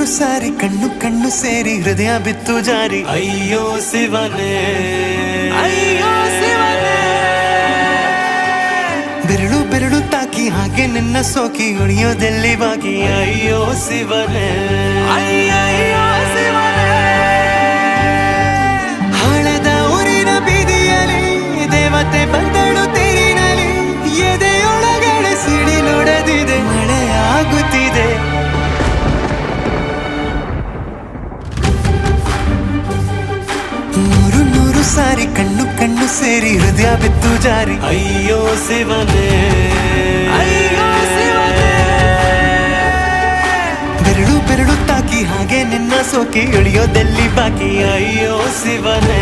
ಸಾರಿ ಕಣ್ಣು ಕಣ್ಣು ಸೇರಿ ಹೃದಯ ಬಿತ್ತು ಜಾರಿ ಅಯ್ಯೋ ಶಿವನೇ ಅಯ್ಯೋ ಶಿವನೇ ಬೆರಳು ಬೆರಳು ತಾಕಿ ಹಾಗೆ ನಿನ್ನ ಸೋಕಿ ಉಳಿಯೋದೆಲ್ಲಿ ಬಾಕಿ ಅಯ್ಯೋ ಶಿವನೇ ಅಯ್ಯಯ್ಯೋ ಶಿವನೇ ಹಳದ ಊರಿನ ಬೀದಿಯಲ್ಲಿ ದೇವತೆ ಬಂದಳು ತೇರಿನಲ್ಲಿ ಎದೆಯೊಳಗಡೆ ಸಿಡಿಲೊಡೆದಿದೆ ಮಳೆ ಆಗುತ್ತಿದೆ ನೂರು ನೂರು ಸಾರಿ ಕಣ್ಣು ಕಣ್ಣು ಸೇರಿ ಹೃದಯ ಬಿತ್ತು ಜಾರಿ ಅಯ್ಯೋ ಶಿವನೇ ಅಯ್ಯೋ ಶಿವನೇ ಬೆರಳು ಬೆರಳು ತಾಕಿ ಹಾಗೆ ನಿನ್ನ ಸೋಕಿ ಇಳಿಯೋದೆಲ್ಲಿ ಬಾಕಿ ಅಯ್ಯೋ ಶಿವನೇ